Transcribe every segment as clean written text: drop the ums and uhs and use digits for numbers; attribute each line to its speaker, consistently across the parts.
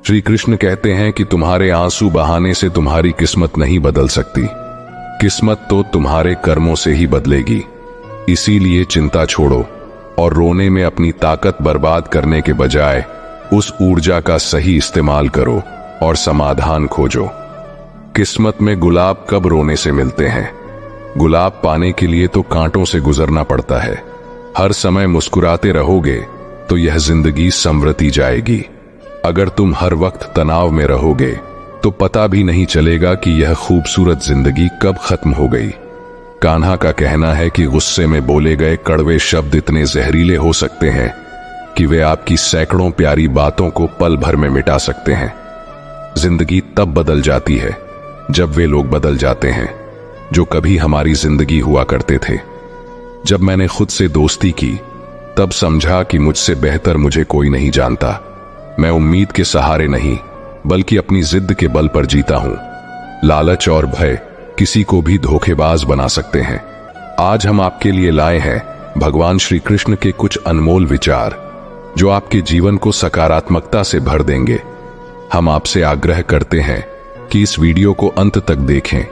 Speaker 1: श्री कृष्ण कहते हैं कि तुम्हारे आंसू बहाने से तुम्हारी किस्मत नहीं बदल सकती, किस्मत तो तुम्हारे कर्मों से ही बदलेगी। इसीलिए चिंता छोड़ो और रोने में अपनी ताकत बर्बाद करने के बजाय उस ऊर्जा का सही इस्तेमाल करो और समाधान खोजो। किस्मत में गुलाब कब रोने से मिलते हैं? गुलाब पाने के लिए तो कांटों से गुजरना पड़ता है। हर समय मुस्कुराते रहोगे तो यह जिंदगी संवरती जाएगी। अगर तुम हर वक्त तनाव में रहोगे तो पता भी नहीं चलेगा कि यह खूबसूरत जिंदगी कब खत्म हो गई। कान्हा का कहना है कि गुस्से में बोले गए कड़वे शब्द इतने जहरीले हो सकते हैं कि वे आपकी सैकड़ों प्यारी बातों को पल भर में मिटा सकते हैं। जिंदगी तब बदल जाती है जब वे लोग बदल जाते हैं जो कभी हमारी जिंदगी हुआ करते थे। जब मैंने खुद से दोस्ती की तब समझा कि मुझसे बेहतर मुझे कोई नहीं जानता। मैं उम्मीद के सहारे नहीं बल्कि अपनी जिद के बल पर जीता हूं। लालच और भय किसी को भी धोखेबाज बना सकते हैं। आज हम आपके लिए लाए हैं भगवान श्री कृष्ण के कुछ अनमोल विचार जो आपके जीवन को सकारात्मकता से भर देंगे। हम आपसे आग्रह करते हैं कि इस वीडियो को अंत तक देखें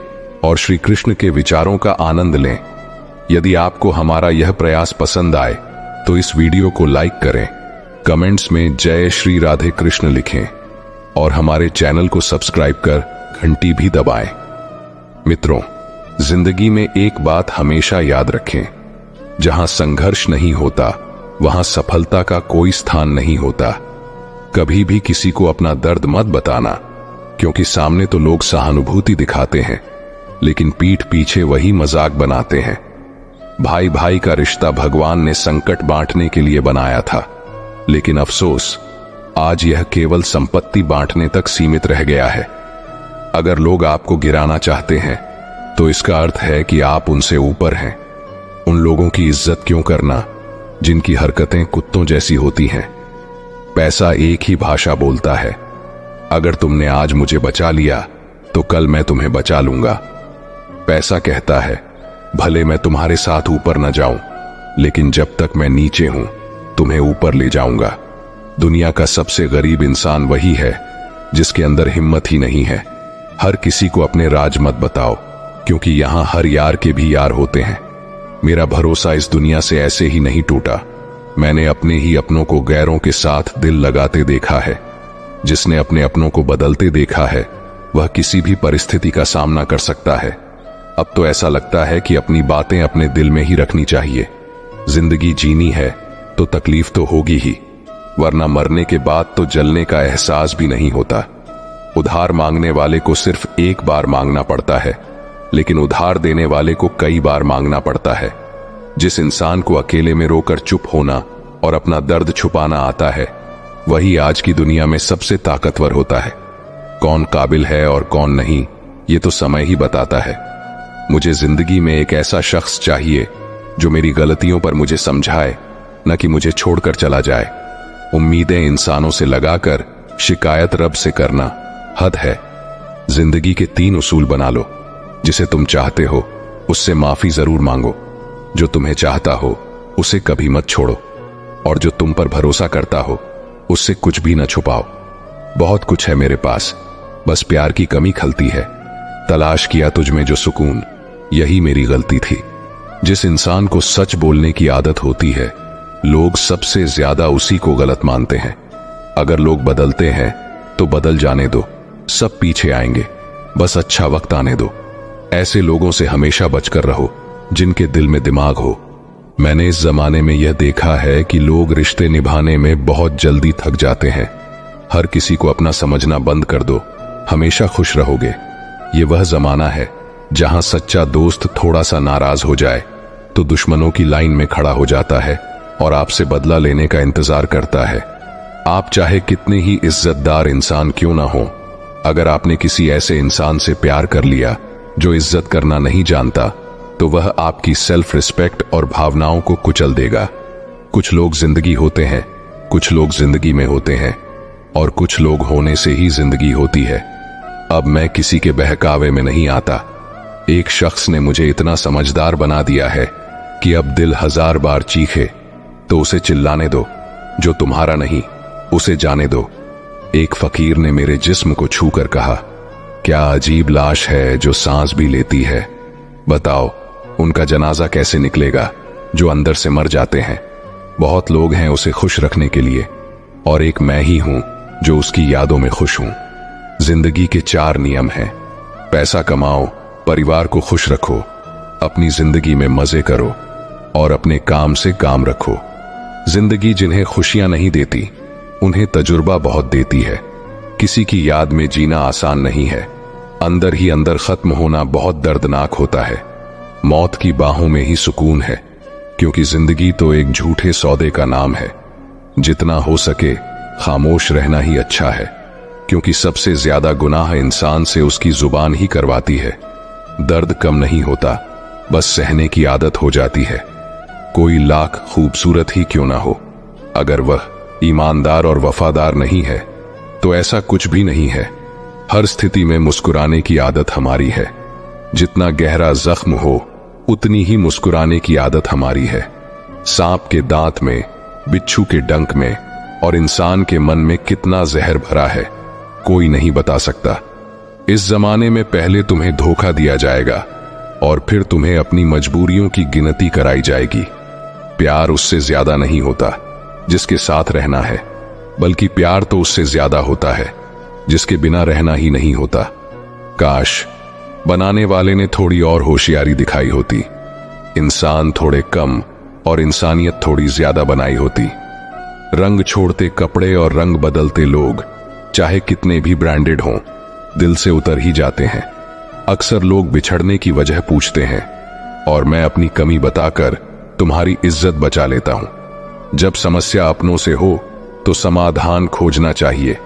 Speaker 1: और श्री कृष्ण के विचारों का आनंद लें। यदि आपको हमारा यह प्रयास पसंद आए तो इस वीडियो को लाइक करें, कमेंट्स में जय श्री राधे कृष्ण लिखें और हमारे चैनल को सब्सक्राइब कर घंटी भी दबाएं। मित्रों, जिंदगी में एक बात हमेशा याद रखें, जहां संघर्ष नहीं होता वहां सफलता का कोई स्थान नहीं होता। कभी भी किसी को अपना दर्द मत बताना, क्योंकि सामने तो लोग सहानुभूति दिखाते हैं लेकिन पीठ पीछे वही मजाक बनाते हैं। भाई भाई का रिश्ता भगवान ने संकट बांटने के लिए बनाया था, लेकिन अफसोस आज यह केवल संपत्ति बांटने तक सीमित रह गया है। अगर लोग आपको गिराना चाहते हैं तो इसका अर्थ है कि आप उनसे ऊपर हैं। उन लोगों की इज्जत क्यों करना जिनकी हरकतें कुत्तों जैसी होती हैं। पैसा एक ही भाषा बोलता है। अगर तुमने आज मुझे बचा लिया तो कल मैं तुम्हें बचा लूंगा। पैसा कहता है भले मैं तुम्हारे साथ ऊपर न जाऊं, लेकिन जब तक मैं नीचे हूं तुम्हें ऊपर ले जाऊंगा। दुनिया का सबसे गरीब इंसान वही है जिसके अंदर हिम्मत ही नहीं है। हर किसी को अपने राज मत बताओ, क्योंकि यहां हर यार के भी यार होते हैं। मेरा भरोसा इस दुनिया से ऐसे ही नहीं टूटा। मैंने अपने ही अपनों को गैरों के साथ दिल लगाते देखा है। जिसने अपने अपनों को बदलते देखा है वह किसी भी परिस्थिति का सामना कर सकता है। अब तो ऐसा लगता है कि अपनी बातें अपने दिल में ही रखनी चाहिए। जिंदगी जीनी है तो तकलीफ तो होगी ही, वरना मरने के बाद तो जलने का एहसास भी नहीं होता। उधार मांगने वाले को सिर्फ एक बार मांगना पड़ता है, लेकिन उधार देने वाले को कई बार मांगना पड़ता है। जिस इंसान को अकेले में रोकर चुप होना और अपना दर्द छुपाना आता है वही आज की दुनिया में सबसे ताकतवर होता है। कौन काबिल है और कौन नहीं, ये तो समय ही बताता है। मुझे जिंदगी में एक ऐसा शख्स चाहिए जो मेरी गलतियों पर मुझे समझाए, न कि मुझे छोड़कर चला जाए। उम्मीदें इंसानों से लगाकर शिकायत रब से करना हद है। जिंदगी के 3 उसूल बना लो। जिसे तुम चाहते हो उससे माफी जरूर मांगो, जो तुम्हें चाहता हो उसे कभी मत छोड़ो, और जो तुम पर भरोसा करता हो उससे कुछ भी न छुपाओ। बहुत कुछ है मेरे पास, बस प्यार की कमी खलती है। तलाश किया तुझ में जो सुकून, यही मेरी गलती थी। जिस इंसान को सच बोलने की आदत होती है लोग सबसे ज्यादा उसी को गलत मानते हैं। अगर लोग बदलते हैं तो बदल जाने दो, सब पीछे आएंगे, बस अच्छा वक्त आने दो। ऐसे लोगों से हमेशा बचकर रहो जिनके दिल में दिमाग हो। मैंने इस जमाने में यह देखा है कि लोग रिश्ते निभाने में बहुत जल्दी थक जाते हैं। हर किसी को अपना समझना बंद कर दो, हमेशा खुश रहोगे। ये वह जमाना है जहां सच्चा दोस्त थोड़ा सा नाराज हो जाए तो दुश्मनों की लाइन में खड़ा हो जाता है और आपसे बदला लेने का इंतजार करता है। आप चाहे कितने ही इज्जतदार इंसान क्यों ना हो, अगर आपने किसी ऐसे इंसान से प्यार कर लिया जो इज्जत करना नहीं जानता, तो वह आपकी सेल्फ रिस्पेक्ट और भावनाओं को कुचल देगा। कुछ लोग जिंदगी होते हैं, कुछ लोग जिंदगी में होते हैं, और कुछ लोग होने से ही जिंदगी होती है। अब मैं किसी के बहकावे में नहीं आता। एक शख्स ने मुझे इतना समझदार बना दिया है कि अब दिल 1000 बार चीखे तो उसे चिल्लाने दो। जो तुम्हारा नहीं उसे जाने दो। एक फकीर ने मेरे जिस्म को छूकर कहा, क्या अजीब लाश है जो सांस भी लेती है। बताओ उनका जनाजा कैसे निकलेगा जो अंदर से मर जाते हैं। बहुत लोग हैं उसे खुश रखने के लिए, और एक मैं ही हूं जो उसकी यादों में खुश हूं। जिंदगी के 4 नियम हैं। पैसा कमाओ, परिवार को खुश रखो, अपनी जिंदगी में मजे करो और अपने काम से काम रखो। जिंदगी जिन्हें खुशियां नहीं देती उन्हें तजुर्बा बहुत देती है। किसी की याद में जीना आसान नहीं है। अंदर ही अंदर खत्म होना बहुत दर्दनाक होता है। मौत की बाहों में ही सुकून है, क्योंकि जिंदगी तो एक झूठे सौदे का नाम है। जितना हो सके खामोश रहना ही अच्छा है, क्योंकि सबसे ज्यादा गुनाह इंसान से उसकी जुबान ही करवाती है। दर्द कम नहीं होता, बस सहने की आदत हो जाती है। कोई लाख खूबसूरत ही क्यों ना हो, अगर वह ईमानदार और वफादार नहीं है तो ऐसा कुछ भी नहीं है। हर स्थिति में मुस्कुराने की आदत हमारी है। जितना गहरा जख्म हो उतनी ही मुस्कुराने की आदत हमारी है। सांप के दांत में, बिच्छू के डंक में और इंसान के मन में कितना जहर भरा है कोई नहीं बता सकता। इस जमाने में पहले तुम्हें धोखा दिया जाएगा और फिर तुम्हें अपनी मजबूरियों की गिनती कराई जाएगी। प्यार उससे ज्यादा नहीं होता जिसके साथ रहना है, बल्कि प्यार तो उससे ज्यादा होता है जिसके बिना रहना ही नहीं होता। काश बनाने वाले ने थोड़ी और होशियारी दिखाई होती, इंसान थोड़े कम और इंसानियत थोड़ी ज्यादा बनाई होती। रंग छोड़ते कपड़े और रंग बदलते लोग चाहे कितने भी ब्रांडेड हों, दिल से उतर ही जाते हैं। अक्सर लोग बिछड़ने की वजह पूछते हैं और मैं अपनी कमी बताकर तुम्हारी इज्जत बचा लेता हूं। जब समस्या अपनों से हो तो समाधान खोजना चाहिए।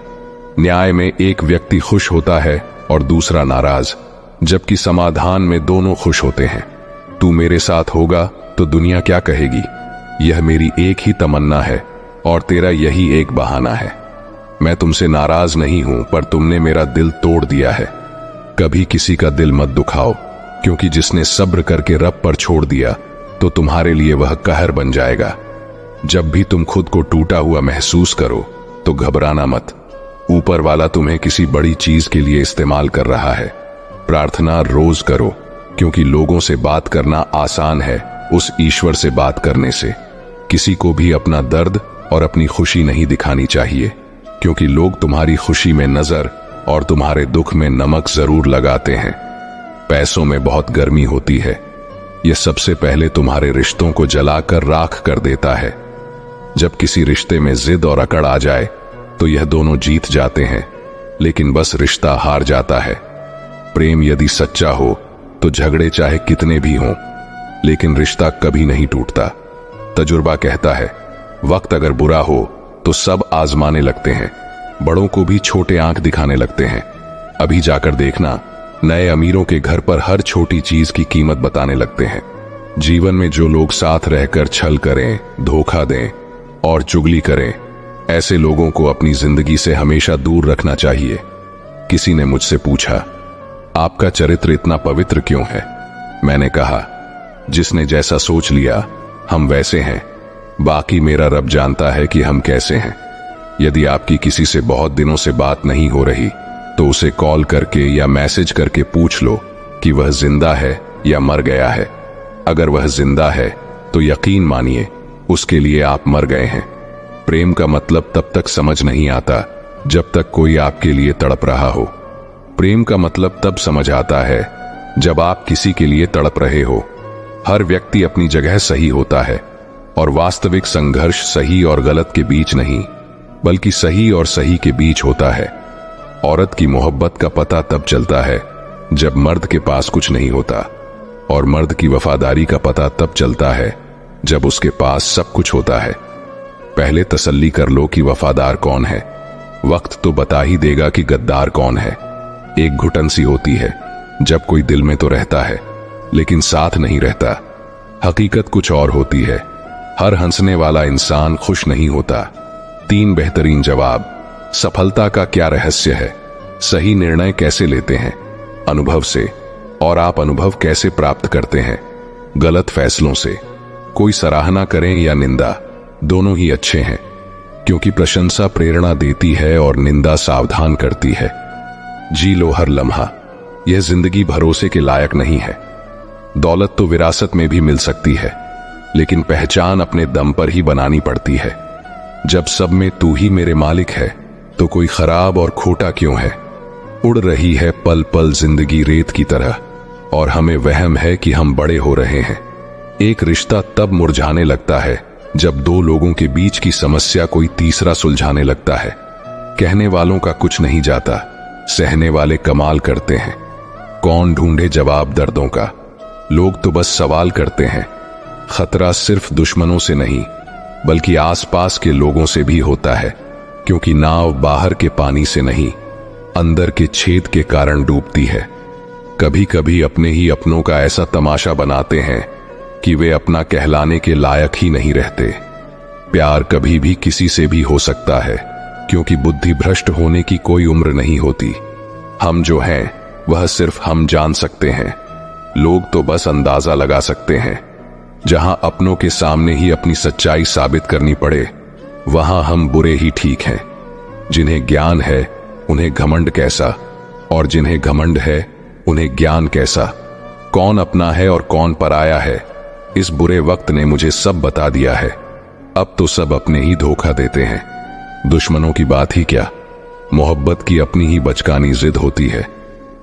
Speaker 1: न्याय में एक व्यक्ति खुश होता है और दूसरा नाराज, जबकि समाधान में दोनों खुश होते हैं। तू मेरे साथ होगा तो दुनिया क्या कहेगी, यह मेरी एक ही तमन्ना है और तेरा यही एक बहाना है। मैं तुमसे नाराज नहीं हूं, पर तुमने मेरा दिल तोड़ दिया है। कभी किसी का दिल मत दुखाओ, क्योंकि जिसने सब्र करके रब पर छोड़ दिया तो तुम्हारे लिए वह कहर बन जाएगा। जब भी तुम खुद को टूटा हुआ महसूस करो तो घबराना मत। ऊपर वाला तुम्हें किसी बड़ी चीज के लिए इस्तेमाल कर रहा है। प्रार्थना रोज करो, क्योंकि लोगों से बात करना आसान है उस ईश्वर से बात करने से। किसी को भी अपना दर्द और अपनी खुशी नहीं दिखानी चाहिए, क्योंकि लोग तुम्हारी खुशी में नजर और तुम्हारे दुख में नमक जरूर लगाते हैं। पैसों में बहुत गर्मी होती है, यह सबसे पहले तुम्हारे रिश्तों को जलाकर राख कर देता है। जब किसी रिश्ते में जिद और अकड़ आ जाए तो यह दोनों जीत जाते हैं, लेकिन बस रिश्ता हार जाता है। प्रेम यदि सच्चा हो तो झगड़े चाहे कितने भी हों, लेकिन रिश्ता कभी नहीं टूटता। तजुर्बा कहता है, वक्त अगर बुरा हो तो सब आजमाने लगते हैं, बड़ों को भी छोटे आंख दिखाने लगते हैं। अभी जाकर देखना, नए अमीरों के घर पर हर छोटी चीज की कीमत बताने लगते हैं। जीवन में जो लोग साथ रहकर छल करें, धोखा दें और चुगली करें, ऐसे लोगों को अपनी जिंदगी से हमेशा दूर रखना चाहिए। किसी ने मुझसे पूछा, आपका चरित्र इतना पवित्र क्यों है? मैंने कहा, जिसने जैसा सोच लिया हम वैसे हैं, बाकी मेरा रब जानता है कि हम कैसे हैं। यदि आपकी किसी से बहुत दिनों से बात नहीं हो रही तो उसे कॉल करके या मैसेज करके पूछ लो कि वह जिंदा है या मर गया है। अगर वह जिंदा है तो यकीन मानिए उसके लिए आप मर गए हैं। प्रेम का मतलब तब तक समझ नहीं आता जब तक कोई आपके लिए तड़प रहा हो। प्रेम का मतलब तब समझ आता है जब आप किसी के लिए तड़प रहे हो। हर व्यक्ति अपनी जगह सही होता है और वास्तविक संघर्ष सही और गलत के बीच नहीं, बल्कि सही और सही के बीच होता है। औरत की मोहब्बत का पता तब चलता है जब मर्द के पास कुछ नहीं होता, और मर्द की वफादारी का पता तब चलता है जब उसके पास सब कुछ होता है। पहले तसल्ली कर लो कि वफादार कौन है, वक्त तो बता ही देगा कि गद्दार कौन है। एक घुटन सी होती है जब कोई दिल में तो रहता है लेकिन साथ नहीं रहता। हकीकत कुछ और होती है। हर हंसने वाला इंसान खुश नहीं होता। 3 बेहतरीन जवाब। सफलता का क्या रहस्य है? सही निर्णय कैसे लेते हैं? अनुभव से। और आप अनुभव कैसे प्राप्त करते हैं? गलत फैसलों से। कोई सराहना करें या निंदा, दोनों ही अच्छे हैं। क्योंकि प्रशंसा प्रेरणा देती है और निंदा सावधान करती है। जी लो हर लम्हा, यह जिंदगी भरोसे के लायक नहीं है। दौलत तो विरासत में भी मिल सकती है, लेकिन पहचान अपने दम पर ही बनानी पड़ती है। जब सब में तू ही मेरे मालिक है, तो कोई खराब और खोटा क्यों है। उड़ रही है पल पल जिंदगी रेत की तरह, और हमें वहम है कि हम बड़े हो रहे हैं। एक रिश्ता तब मुरझाने लगता है जब दो लोगों के बीच की समस्या कोई तीसरा सुलझाने लगता है। कहने वालों का कुछ नहीं जाता, सहने वाले कमाल करते हैं। कौन ढूंढे जवाब दर्दों का, लोग तो बस सवाल करते हैं। खतरा सिर्फ दुश्मनों से नहीं, बल्कि आसपास के लोगों से भी होता है, क्योंकि नाव बाहर के पानी से नहीं, अंदर के छेद के कारण डूबती है। कभी कभी अपने ही अपनों का ऐसा तमाशा बनाते हैं कि वे अपना कहलाने के लायक ही नहीं रहते। प्यार कभी भी किसी से भी हो सकता है, क्योंकि बुद्धि भ्रष्ट होने की कोई उम्र नहीं होती। हम जो हैं वह सिर्फ हम जान सकते हैं, लोग तो बस अंदाजा लगा सकते हैं। जहां अपनों के सामने ही अपनी सच्चाई साबित करनी पड़े, वहां हम बुरे ही ठीक हैं। जिन्हें ज्ञान है उन्हें घमंड कैसा, और जिन्हें घमंड है उन्हें ज्ञान कैसा। कौन अपना है और कौन पराया है, इस बुरे वक्त ने मुझे सब बता दिया है। अब तो सब अपने ही धोखा देते हैं। दुश्मनों की बात ही क्या, मोहब्बत की अपनी ही बचकानी जिद होती है।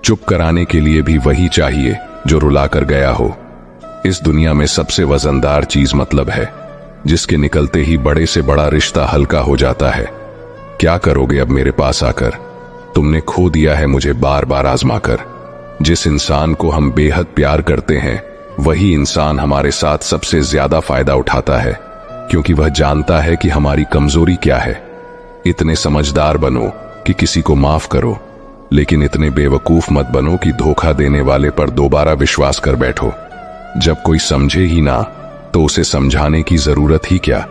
Speaker 1: चुप कराने के लिए भी वही चाहिए जो रुला कर गया हो। इस दुनिया में सबसे वजनदार चीज मतलब है, जिसके निकलते ही बड़े से बड़ा रिश्ता हल्का हो जाता है। क्या करोगे अब मेरे पास आकर, तुमने खो दिया है मुझे बार बार आजमाकर। जिस इंसान को हम बेहद प्यार करते हैं, वही इंसान हमारे साथ सबसे ज्यादा फायदा उठाता है, क्योंकि वह जानता है कि हमारी कमजोरी क्या है। इतने समझदार बनो कि किसी को माफ करो, लेकिन इतने बेवकूफ मत बनो कि धोखा देने वाले पर दोबारा विश्वास कर बैठो। जब कोई समझे ही ना, तो उसे समझाने की जरूरत ही क्या।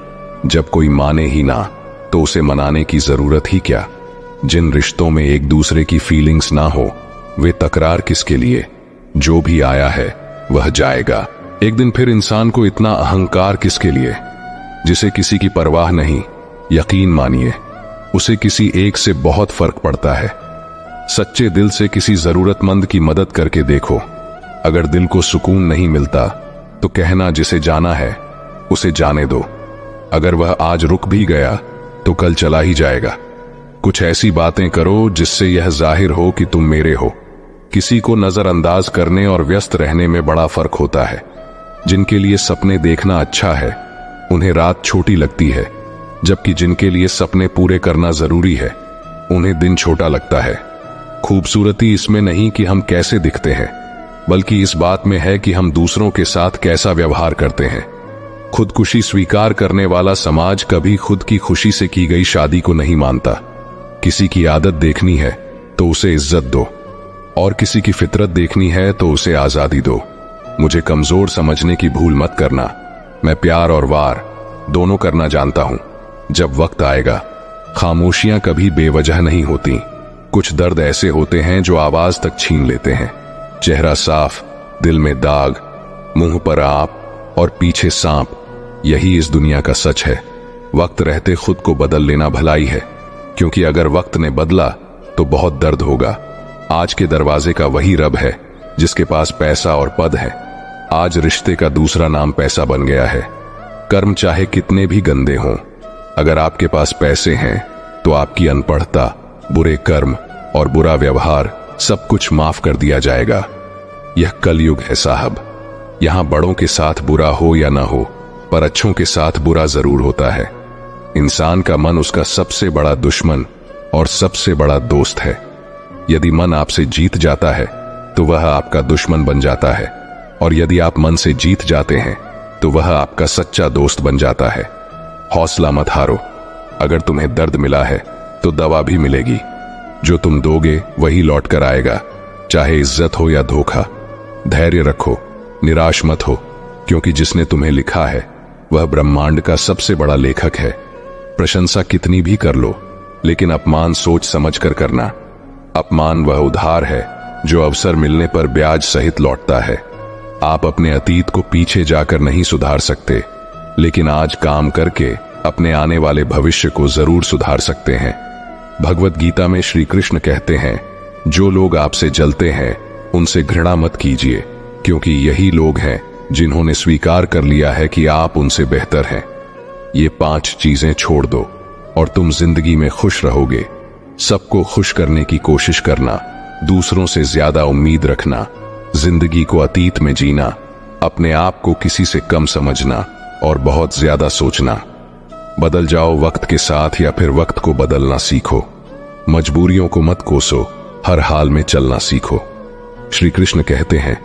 Speaker 1: जब कोई माने ही ना, तो उसे मनाने की जरूरत ही क्या। जिन रिश्तों में एक दूसरे की फीलिंग्स ना हो, वे तकरार किसके लिए। जो भी आया है वह जाएगा। एक दिन फिर इंसान को इतना अहंकार किसके लिए, जिसे किसी की परवाह नहीं। यकीन मानिए, उसे किसी एक से बहुत फर्क पड़ता है। सच्चे दिल से किसी जरूरतमंद की मदद करके देखो। अगर दिल को सुकून नहीं मिलता, तो कहना जिसे जाना है उसे जाने दो। अगर वह आज रुक भी गया, तो कल चला ही जाएगा। कुछ ऐसी बातें करो जिससे यह जाहिर हो कि तुम मेरे हो। किसी को नजरअंदाज करने और व्यस्त रहने में बड़ा फर्क होता है। जिनके लिए सपने देखना अच्छा है, उन्हें रात छोटी लगती है, जबकि जिनके लिए सपने पूरे करना जरूरी है, उन्हें दिन छोटा लगता है। खूबसूरती इसमें नहीं कि हम कैसे दिखते हैं, बल्कि इस बात में है कि हम दूसरों के साथ कैसा व्यवहार करते हैं। खुदकुशी स्वीकार करने वाला समाज कभी खुद की खुशी से की गई शादी को नहीं मानता। किसी की आदत देखनी है तो उसे इज्जत दो, और किसी की फितरत देखनी है तो उसे आजादी दो। मुझे कमजोर समझने की भूल मत करना। मैं प्यार और वार दोनों करना जानता हूं। जब वक्त आएगा, खामोशियां कभी बेवजह नहीं होती। कुछ दर्द ऐसे होते हैं जो आवाज तक छीन लेते हैं। चेहरा साफ, दिल में दाग, मुंह पर आप और पीछे सांप, यही इस दुनिया का सच है। वक्त रहते खुद को बदल लेना भलाई है, क्योंकि अगर वक्त ने बदला तो बहुत दर्द होगा। आज के दरवाजे का वही रब है जिसके पास पैसा और पद है। आज रिश्ते का दूसरा नाम पैसा बन गया है। कर्म चाहे कितने भी गंदे हों, अगर आपके पास पैसे हैं तो आपकी अनपढ़ता, बुरे कर्म और बुरा व्यवहार सब कुछ माफ कर दिया जाएगा। यह कलयुग है साहब। यहां बड़ों के साथ बुरा हो या ना हो, पर अच्छों के साथ बुरा जरूर होता है। इंसान का मन उसका सबसे बड़ा दुश्मन और सबसे बड़ा दोस्त है। यदि मन आपसे जीत जाता है तो वह आपका दुश्मन बन जाता है, और यदि आप मन से जीत जाते हैं तो वह आपका सच्चा दोस्त बन जाता है। हौसला मत हारो। अगर तुम्हें दर्द मिला है तो दवा भी मिलेगी। जो तुम दोगे वही लौट कर आएगा, चाहे इज्जत हो या धोखा। धैर्य रखो, निराश मत हो, क्योंकि जिसने तुम्हें लिखा है वह ब्रह्मांड का सबसे बड़ा लेखक है। प्रशंसा कितनी भी कर लो, लेकिन अपमान सोच समझ कर करना। अपमान वह उधार है जो अवसर मिलने पर ब्याज सहित लौटता है। आप अपने अतीत को पीछे जाकर नहीं सुधार सकते, लेकिन आज काम करके अपने आने वाले भविष्य को जरूर सुधार सकते हैं। भगवत गीता में श्री कृष्ण कहते हैं, जो लोग आपसे जलते हैं उनसे घृणा मत कीजिए, क्योंकि यही लोग हैं जिन्होंने स्वीकार कर लिया है कि आप उनसे बेहतर हैं। ये 5 चीजें छोड़ दो और तुम जिंदगी में खुश रहोगे। सबको खुश करने की कोशिश करना, दूसरों से ज्यादा उम्मीद रखना, जिंदगी को अतीत में जीना, अपने आप को किसी से कम समझना और बहुत ज्यादा सोचना। बदल जाओ वक्त के साथ या फिर वक्त को बदलना सीखो। मजबूरियों को मत कोसो, हर हाल में चलना सीखो। श्री कृष्ण कहते हैं,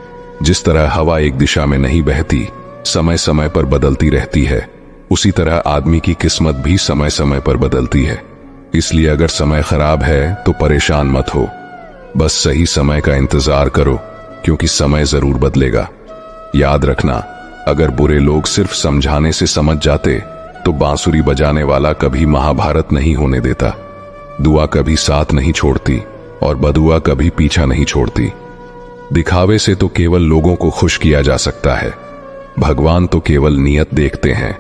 Speaker 1: जिस तरह हवा एक दिशा में नहीं बहती, समय समय पर बदलती रहती है, उसी तरह आदमी की किस्मत भी समय समय पर बदलती है। इसलिए अगर समय खराब है तो परेशान मत हो, बस सही समय का इंतजार करो, क्योंकि समय जरूर बदलेगा। याद रखना, अगर बुरे लोग सिर्फ समझाने से समझ जाते तो बांसुरी बजाने वाला कभी महाभारत नहीं होने देता। दुआ कभी साथ नहीं छोड़ती और बदुआ कभी पीछा नहीं छोड़ती। दिखावे से तो केवल लोगों को खुश किया जा सकता है, भगवान तो केवल नियत देखते हैं।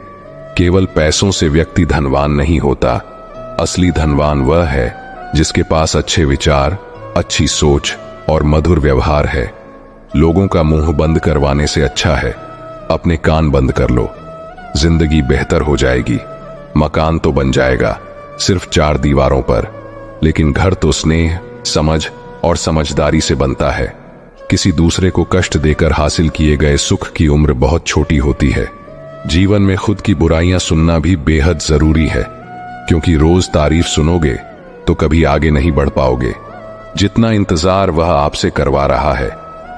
Speaker 1: केवल पैसों से व्यक्ति धनवान नहीं होता, असली धनवान वह है जिसके पास अच्छे विचार, अच्छी सोच और मधुर व्यवहार है। लोगों का मुंह बंद करवाने से अच्छा है अपने कान बंद कर लो। जिंदगी बेहतर हो जाएगी। मकान तो बन जाएगा सिर्फ 4 दीवारों पर, लेकिन घर तो स्नेह, समझ और समझदारी से बनता है। किसी दूसरे को कष्ट देकर हासिल किए गए सुख की उम्र बहुत छोटी होती है। जीवन में खुद की बुराइयां सुनना भी बेहद जरूरी है, क्योंकि रोज तारीफ सुनोगे तो कभी आगे नहीं बढ़ पाओगे। जितना इंतजार वह आपसे करवा रहा है,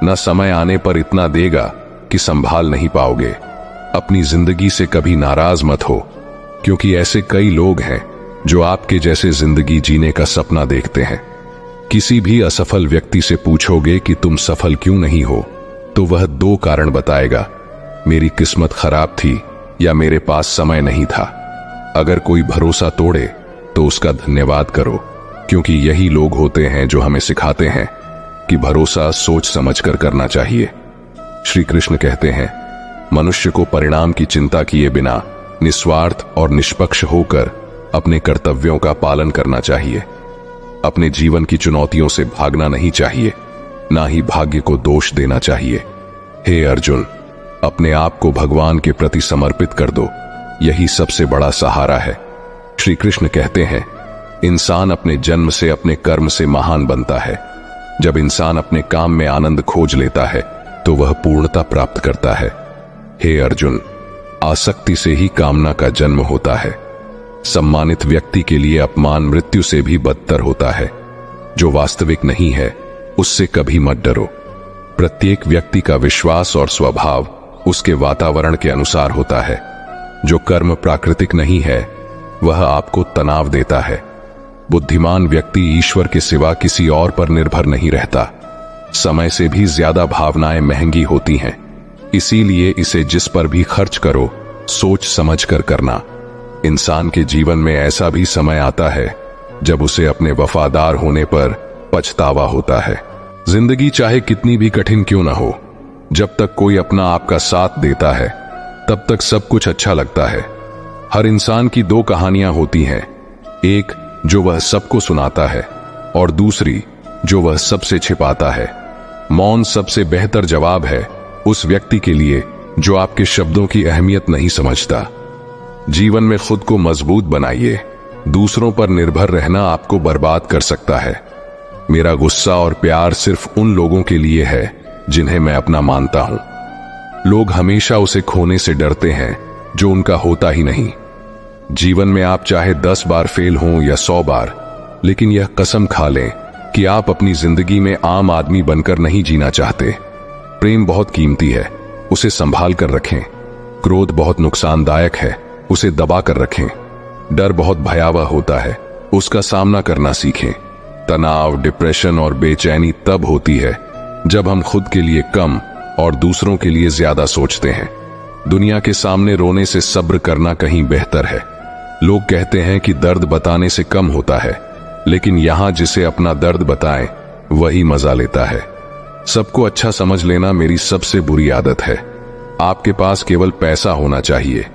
Speaker 1: न समय आने पर इतना देगा कि संभाल नहीं पाओगे। अपनी जिंदगी से कभी नाराज मत हो, क्योंकि ऐसे कई लोग हैं जो आपके जैसे जिंदगी जीने का सपना देखते हैं। किसी भी असफल व्यक्ति से पूछोगे कि तुम सफल क्यों नहीं हो, तो वह 2 कारण बताएगा, मेरी किस्मत खराब थी या मेरे पास समय नहीं था। अगर कोई भरोसा तोड़े तो उसका धन्यवाद करो, क्योंकि यही लोग होते हैं जो हमें सिखाते हैं कि भरोसा सोच समझकर करना चाहिए। श्री कृष्ण कहते हैं, मनुष्य को परिणाम की चिंता किए बिना निस्वार्थ और निष्पक्ष होकर अपने कर्तव्यों का पालन करना चाहिए। अपने जीवन की चुनौतियों से भागना नहीं चाहिए, ना ही भाग्य को दोष देना चाहिए। हे अर्जुन, अपने आप को भगवान के प्रति समर्पित कर दो, यही सबसे बड़ा सहारा है। श्री कृष्ण कहते हैं, इंसान अपने जन्म से अपने कर्म से महान बनता है। जब इंसान अपने काम में आनंद खोज लेता है तो वह पूर्णता प्राप्त करता है। हे अर्जुन, आसक्ति से ही कामना का जन्म होता है। सम्मानित व्यक्ति के लिए अपमान मृत्यु से भी बदतर होता है। जो वास्तविक नहीं है उससे कभी मत डरो। प्रत्येक व्यक्ति का विश्वास और स्वभाव उसके वातावरण के अनुसार होता है। जो कर्म प्राकृतिक नहीं है वह आपको तनाव देता है। बुद्धिमान व्यक्ति ईश्वर के सिवा किसी और पर निर्भर नहीं रहता। समय से भी ज्यादा भावनाएं महंगी होती हैं, इसीलिए इसे जिस पर भी खर्च करो सोच समझकर करना। इंसान के जीवन में ऐसा भी समय आता है जब उसे अपने वफादार होने पर पछतावा होता है। जिंदगी चाहे कितनी भी कठिन क्यों ना हो, जब तक कोई अपना आपका साथ देता है तब तक सब कुछ अच्छा लगता है। हर इंसान की 2 कहानियां होती हैं, एक जो वह सबको सुनाता है और दूसरी जो वह सबसे छिपाता है। मौन सबसे बेहतर जवाब है उस व्यक्ति के लिए जो आपके शब्दों की अहमियत नहीं समझता। जीवन में खुद को मजबूत बनाइए, दूसरों पर निर्भर रहना आपको बर्बाद कर सकता है। मेरा गुस्सा और प्यार सिर्फ उन लोगों के लिए है जिन्हें मैं अपना मानता हूं। लोग हमेशा उसे खोने से डरते हैं जो उनका होता ही नहीं। जीवन में आप चाहे 10 बार फेल हों या 100 बार, लेकिन यह कसम खा लें कि आप अपनी जिंदगी में आम आदमी बनकर नहीं जीना चाहते। प्रेम बहुत कीमती है, उसे संभाल कर रखें। क्रोध बहुत नुकसानदायक है, उसे दबा कर रखें। डर बहुत भयावह होता है, उसका सामना करना सीखें। तनाव, डिप्रेशन और बेचैनी तब होती है जब हम खुद के लिए कम और दूसरों के लिए ज्यादा सोचते हैं। दुनिया के सामने रोने से सब्र करना कहीं बेहतर है। लोग कहते हैं कि दर्द बताने से कम होता है, लेकिन यहां जिसे अपना दर्द बताएं वही मजा लेता है। सबको अच्छा समझ लेना मेरी सबसे बुरी आदत है। आपके पास केवल पैसा होना चाहिए,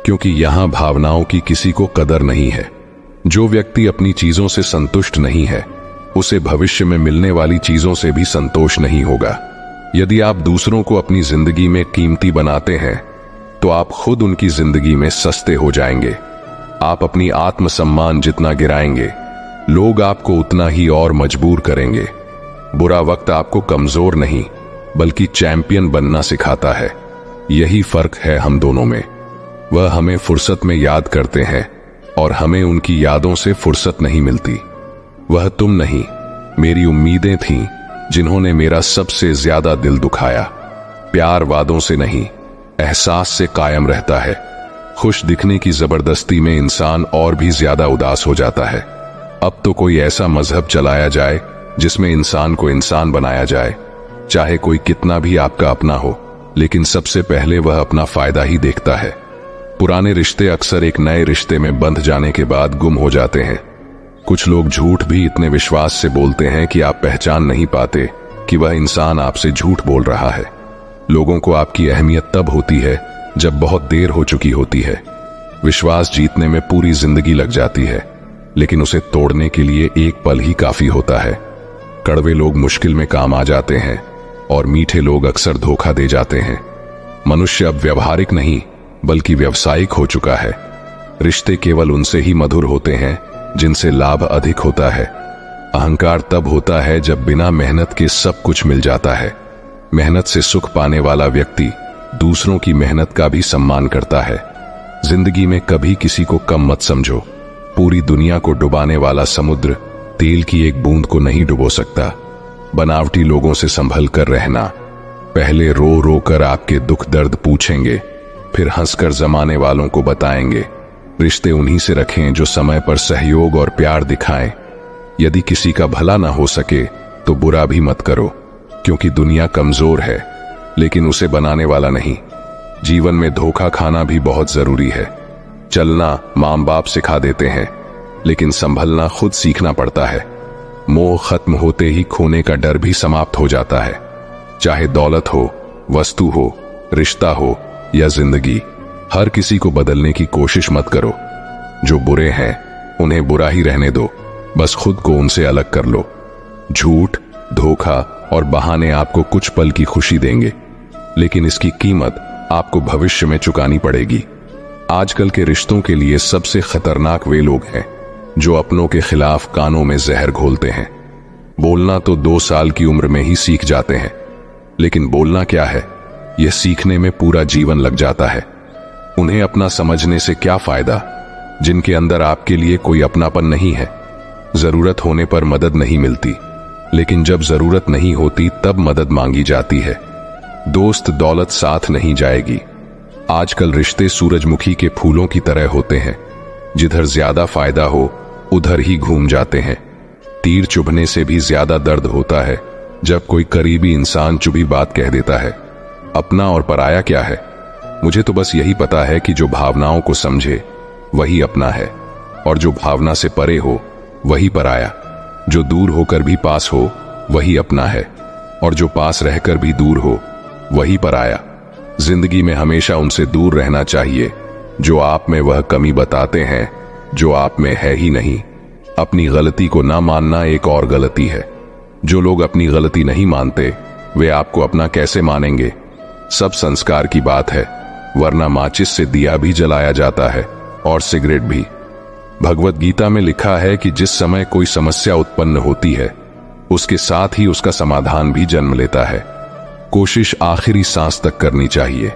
Speaker 1: क्योंकि यहां भावनाओं की किसी को कदर नहीं है। जो व्यक्ति अपनी चीजों से संतुष्ट नहीं है, उसे भविष्य में मिलने वाली चीजों से भी संतोष नहीं होगा। यदि आप दूसरों को अपनी जिंदगी में कीमती बनाते हैं, तो आप खुद उनकी जिंदगी में सस्ते हो जाएंगे। आप अपनी आत्मसम्मान जितना गिराएंगे, लोग आपको उतना ही और मजबूर करेंगे। बुरा वक्त आपको कमजोर नहीं, बल्कि चैंपियन बनना सिखाता है। यही फर्क है हम दोनों में। वह हमें फुर्सत में याद करते हैं और हमें उनकी यादों से फुर्सत नहीं मिलती। वह तुम नहीं, मेरी उम्मीदें थीं जिन्होंने मेरा सबसे ज्यादा दिल दुखाया। प्यार वादों से नहीं, एहसास से कायम रहता है। खुश दिखने की जबरदस्ती में इंसान और भी ज्यादा उदास हो जाता है। अब तो कोई ऐसा मजहब चलाया जाए जिसमें इंसान को इंसान बनाया जाए, चाहे कोई कितना भी आपका अपना हो, लेकिन सबसे पहले वह अपना फायदा ही देखता है। पुराने रिश्ते अक्सर एक नए रिश्ते में बंध जाने के बाद गुम हो जाते हैं। कुछ लोग झूठ भी इतने विश्वास से बोलते हैं कि आप पहचान नहीं पाते कि वह इंसान आपसे झूठ बोल रहा है। लोगों को आपकी अहमियत तब होती है जब बहुत देर हो चुकी होती है। विश्वास जीतने में पूरी जिंदगी लग जाती है, लेकिन उसे तोड़ने के लिए एक पल ही काफी होता है। कड़वे लोग मुश्किल में काम आ जाते हैं और मीठे लोग अक्सर धोखा दे जाते हैं। मनुष्य अब व्यवहारिक नहीं, बल्कि व्यावसायिक हो चुका है। रिश्ते केवल उनसे ही मधुर होते हैं जिनसे लाभ अधिक होता है। अहंकार तब होता है जब बिना मेहनत के सब कुछ मिल जाता है। मेहनत से सुख पाने वाला व्यक्ति दूसरों की मेहनत का भी सम्मान करता है। जिंदगी में कभी किसी को कम मत समझो। पूरी दुनिया को डुबाने वाला समुद्र तेल की एक बूंद को नहीं डुबो सकता। बनावटी लोगों से संभल कर रहना। पहले रो रो कर आपके दुख दर्द पूछेंगे, फिर हंसकर जमाने वालों को बताएंगे। रिश्ते उन्हीं से रखें जो समय पर सहयोग और प्यार दिखाएं। यदि किसी का भला ना हो सके तो बुरा भी मत करो, क्योंकि दुनिया कमजोर है, लेकिन उसे बनाने वाला नहीं। जीवन में धोखा खाना भी बहुत जरूरी है। चलना माँ बाप सिखा देते हैं, लेकिन संभलना खुद सीखना पड़ता है। मोह खत्म होते ही खोने का डर भी समाप्त हो जाता है। चाहे दौलत हो, वस्तु हो, रिश्ता हो या जिंदगी, हर किसी को बदलने की कोशिश मत करो। जो बुरे हैं उन्हें बुरा ही रहने दो, बस खुद को उनसे अलग कर लो। झूठ, धोखा और बहाने आपको कुछ पल की खुशी देंगे, लेकिन इसकी कीमत आपको भविष्य में चुकानी पड़ेगी। आजकल के रिश्तों के लिए सबसे खतरनाक वे लोग हैं जो अपनों के खिलाफ कानों में जहर घोलते हैं। बोलना तो 2 साल की उम्र में ही सीख जाते हैं, लेकिन बोलना क्या है, यह सीखने में पूरा जीवन लग जाता है। उन्हें अपना समझने से क्या फायदा जिनके अंदर आपके लिए कोई अपनापन नहीं है। जरूरत होने पर मदद नहीं मिलती, लेकिन जब जरूरत नहीं होती तब मदद मांगी जाती है। दोस्त दौलत साथ नहीं जाएगी। आजकल रिश्ते सूरजमुखी के फूलों की तरह होते हैं, जिधर ज्यादा फायदा हो उधर ही घूम जाते हैं। तीर चुभने से भी ज्यादा दर्द होता है जब कोई करीबी इंसान चुभी बात कह देता है। अपना और पराया क्या है? मुझे तो बस यही पता है कि जो भावनाओं को समझे वही अपना है, और जो भावना से परे हो वही पराया। जो दूर होकर भी पास हो वही अपना है, और जो पास रहकर भी दूर हो वही पराया। जिंदगी में हमेशा उनसे दूर रहना चाहिए जो आप में वह कमी बताते हैं जो आप में है ही नहीं। अपनी गलती को ना मानना एक और गलती है। जो लोग अपनी गलती नहीं मानते वे आपको अपना कैसे मानेंगे? सब संस्कार की बात है, वरना माचिस से दिया भी जलाया जाता है और सिगरेट भी। भगवत गीता में लिखा है कि जिस समय कोई समस्या उत्पन्न होती है उसके साथ ही उसका समाधान भी जन्म लेता है। कोशिश आखिरी सांस तक करनी चाहिए।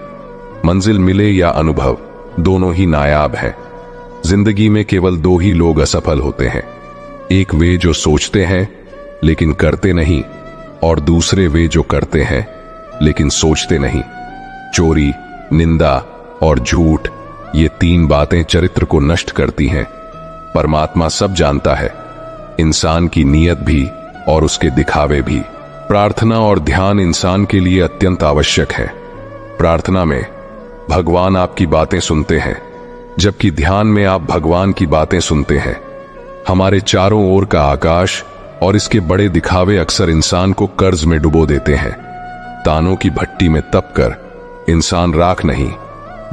Speaker 1: मंजिल मिले या अनुभव, दोनों ही नायाब हैं। जिंदगी में केवल 2 ही लोग असफल होते हैं, एक वे जो सोचते हैं लेकिन करते नहीं, और दूसरे वे जो करते हैं लेकिन सोचते नहीं। चोरी, निंदा और झूठ, ये 3 बातें चरित्र को नष्ट करती हैं। परमात्मा सब जानता है, इंसान की नीयत भी और उसके दिखावे भी। प्रार्थना और ध्यान इंसान के लिए अत्यंत आवश्यक है। प्रार्थना में भगवान आपकी बातें सुनते हैं, जबकि ध्यान में आप भगवान की बातें सुनते हैं। हमारे चारों ओर का आकाश और इसके बड़े दिखावे अक्सर इंसान को कर्ज में डुबो देते हैं। तानों की भट्टी में तपकर इंसान राख नहीं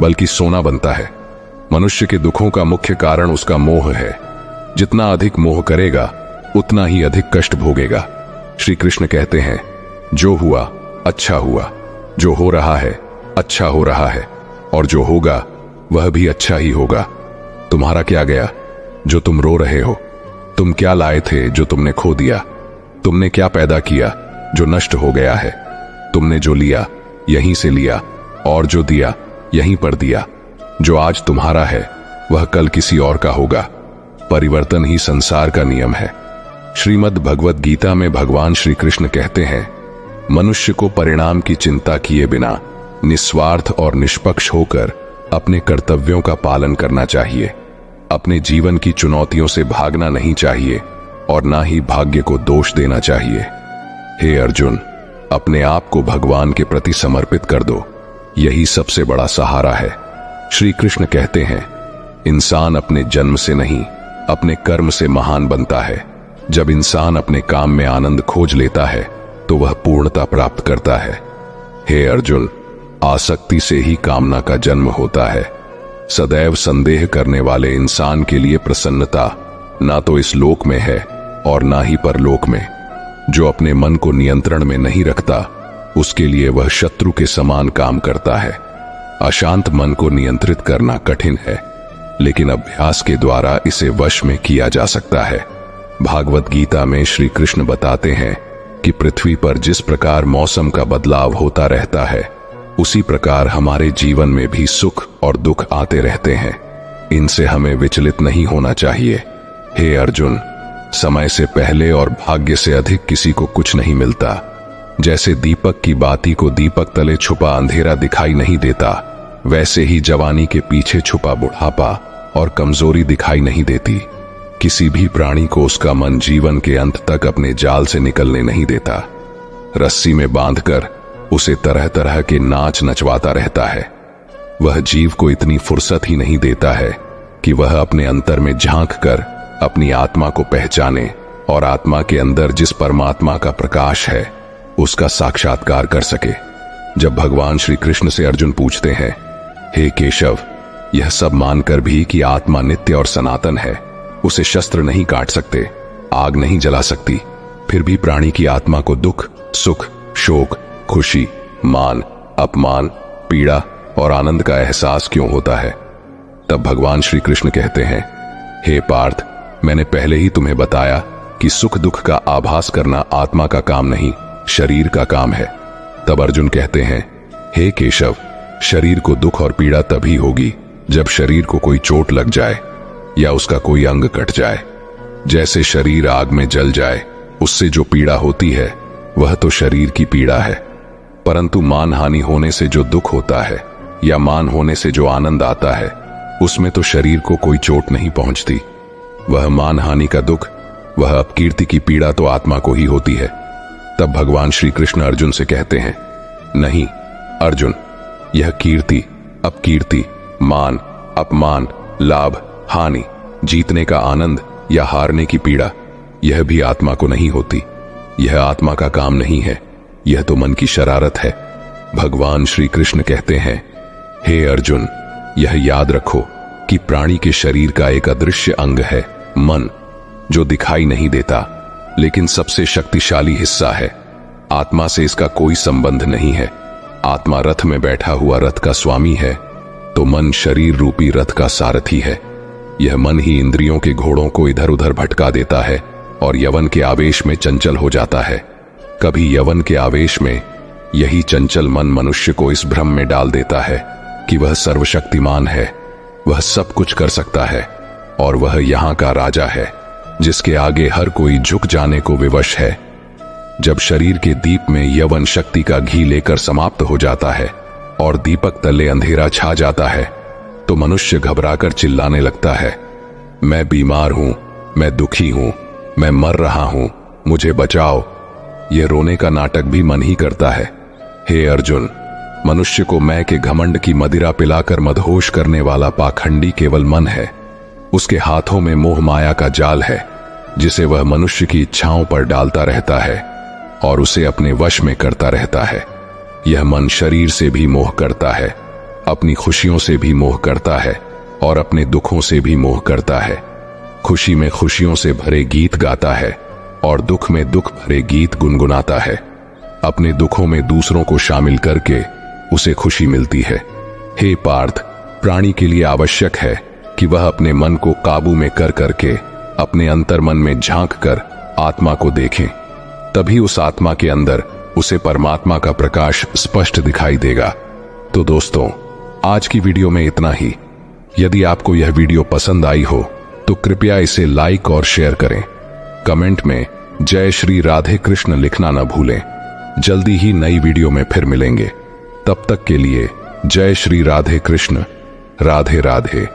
Speaker 1: बल्कि सोना बनता है। मनुष्य के दुखों का मुख्य कारण उसका मोह है। जितना अधिक मोह करेगा उतना ही अधिक कष्ट भोगेगा। श्री कृष्ण कहते हैं, जो हुआ अच्छा हुआ, जो हो रहा है अच्छा हो रहा है, और जो होगा वह भी अच्छा ही होगा। तुम्हारा क्या गया जो तुम रो रहे हो? तुम क्या लाए थे जो तुमने खो दिया? तुमने क्या पैदा किया जो नष्ट हो गया है? तुमने जो लिया यहीं से लिया, और जो दिया यहीं पर दिया। जो आज तुम्हारा है वह कल किसी और का होगा। परिवर्तन ही संसार का नियम है। श्रीमद् भगवत गीता में भगवान श्री कृष्ण कहते हैं, मनुष्य को परिणाम की चिंता किए बिना निस्वार्थ और निष्पक्ष होकर अपने कर्तव्यों का पालन करना चाहिए। अपने जीवन की चुनौतियों से भागना नहीं चाहिए और ना ही भाग्य को दोष देना चाहिए। हे अर्जुन, अपने आप को भगवान के प्रति समर्पित कर दो, यही सबसे बड़ा सहारा है। श्री कृष्ण कहते हैं, इंसान अपने जन्म से नहीं अपने कर्म से महान बनता है। जब इंसान अपने काम में आनंद खोज लेता है तो वह पूर्णता प्राप्त करता है। हे अर्जुन, आसक्ति से ही कामना का जन्म होता है। सदैव संदेह करने वाले इंसान के लिए प्रसन्नता ना तो इस लोक में है और ना ही परलोक में। जो अपने मन को नियंत्रण में नहीं रखता उसके लिए वह शत्रु के समान काम करता है। अशांत मन को नियंत्रित करना कठिन है, लेकिन अभ्यास के द्वारा इसे वश में किया जा सकता है। भागवत गीता में श्री कृष्ण बताते हैं कि पृथ्वी पर जिस प्रकार मौसम का बदलाव होता रहता है, उसी प्रकार हमारे जीवन में भी सुख और दुख आते रहते हैं। इनसे हमें विचलित नहीं होना चाहिए। हे अर्जुन, समय से पहले और भाग्य से अधिक किसी को कुछ नहीं मिलता। जैसे दीपक की बाती को दीपक तले छुपा अंधेरा दिखाई नहीं देता, वैसे ही जवानी के पीछे छुपा बुढ़ापा और कमजोरी दिखाई नहीं देती। किसी भी प्राणी को उसका मन जीवन के अंत तक अपने जाल से निकलने नहीं देता। रस्सी में बांधकर उसे तरह तरह के नाच नचवाता रहता है। वह जीव को इतनी फुर्सत ही नहीं देता है कि वह अपने अंतर में झांक कर अपनी आत्मा को पहचाने और आत्मा के अंदर जिस परमात्मा का प्रकाश है उसका साक्षात्कार कर सके। जब भगवान श्री कृष्ण से अर्जुन पूछते हैं, हे केशव, यह सब मानकर भी कि आत्मा नित्य और सनातन है, उसे शस्त्र नहीं काट सकते, आग नहीं जला सकती, फिर भी प्राणी की आत्मा को दुख, सुख, शोक, खुशी, मान, अपमान, पीड़ा और आनंद का एहसास क्यों होता है? तब भगवान श्री कृष्ण कहते हैं, हे पार्थ, मैंने पहले ही तुम्हें बताया कि सुख दुख का आभास करना आत्मा का काम नहीं, शरीर का काम है। तब अर्जुन कहते हैं, हे केशव, शरीर को दुख और पीड़ा तभी होगी जब शरीर को कोई चोट लग जाए या उसका कोई अंग कट जाए। जैसे शरीर आग में जल जाए, उससे जो पीड़ा होती है वह तो शरीर की पीड़ा है, परंतु मान हानि होने से जो दुख होता है या मान होने से जो आनंद आता है, उसमें तो शरीर को कोई चोट नहीं पहुंचती। वह मान हानि का दुख, वह अपकीर्ति की पीड़ा तो आत्मा को ही होती है। तब भगवान श्री कृष्ण अर्जुन से कहते हैं, नहीं अर्जुन, यह कीर्ति, अपकीर्ति, मान, अपमान, लाभ, हानि, जीतने का आनंद या हारने की पीड़ा, यह भी आत्मा को नहीं होती। यह आत्मा का काम नहीं है, यह तो मन की शरारत है। भगवान श्री कृष्ण कहते हैं, हे अर्जुन, यह याद रखो कि प्राणी के शरीर का एक अदृश्य अंग है, मन, जो दिखाई नहीं देता लेकिन सबसे शक्तिशाली हिस्सा है। आत्मा से इसका कोई संबंध नहीं है। आत्मा रथ में बैठा हुआ रथ का स्वामी है, तो मन शरीर रूपी रथ का सारथी है। यह मन ही इंद्रियों के घोड़ों को इधर उधर भटका देता है और यवन के आवेश में चंचल हो जाता है। कभी यवन के आवेश में यही चंचल मन मनुष्य को इस भ्रम में डाल देता है कि वह सर्वशक्तिमान है, वह सब कुछ कर सकता है और वह यहाँ का राजा है जिसके आगे हर कोई झुक जाने को विवश है। जब शरीर के दीप में यवन शक्ति का घी लेकर समाप्त हो जाता है और दीपक तले अंधेरा छा जाता है, तो मनुष्य घबराकर चिल्लाने लगता है, मैं बीमार हूं, मैं दुखी हूं, मैं मर रहा हूं, मुझे बचाओ। यह रोने का नाटक भी मन ही करता है। हे अर्जुन, मनुष्य को मैं के घमंड की मदिरा पिलाकर मदहोश करने वाला पाखंडी केवल मन है। उसके हाथों में मोह माया का जाल है जिसे वह मनुष्य की इच्छाओं पर डालता रहता है और उसे अपने वश में करता रहता है। यह मन शरीर से भी मोह करता है, अपनी खुशियों से भी मोह करता है और अपने दुखों से भी मोह करता है। खुशी में खुशियों से भरे गीत गाता है और दुख में दुख भरे गीत गुनगुनाता है। अपने दुखों में दूसरों को शामिल करके उसे खुशी मिलती है। हे पार्थ, प्राणी के लिए आवश्यक है कि वह अपने मन को काबू में कर करके अपने अंतर्मन में झांक कर आत्मा को देखें। तभी उस आत्मा के अंदर उसे परमात्मा का प्रकाश स्पष्ट दिखाई देगा। तो दोस्तों, आज की वीडियो में इतना ही। यदि आपको यह वीडियो पसंद आई हो तो कृपया इसे लाइक और शेयर करें। कमेंट में जय श्री राधे कृष्ण लिखना न भूलें। जल्दी ही नई वीडियो में फिर मिलेंगे। तब तक के लिए जय श्री राधे कृष्ण। राधे राधे।